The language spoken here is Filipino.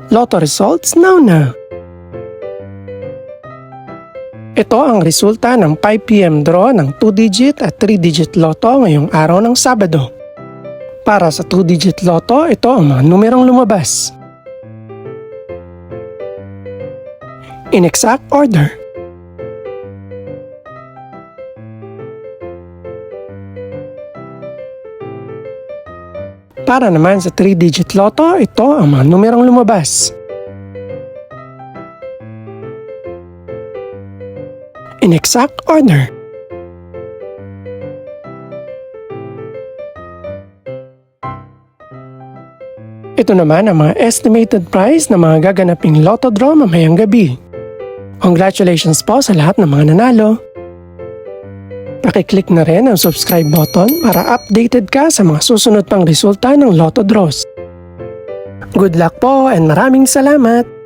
Lotto results now. Ito ang resulta ng 5 PM draw ng 2-digit at 3-digit lotto ngayong araw ng Sabado. Para sa 2-digit lotto, ito ang mga numerong lumabas. In exact order. Para naman sa 3-digit lotto, ito ang mga numerong lumabas. In exact order. Ito naman ang mga estimated price ng mga gaganaping lotto draw mamayang gabi. Congratulations po sa lahat ng mga nanalo. Pakiclick na rin ang subscribe button para updated ka sa mga susunod pang resulta ng lotto draws. Good luck po and maraming salamat!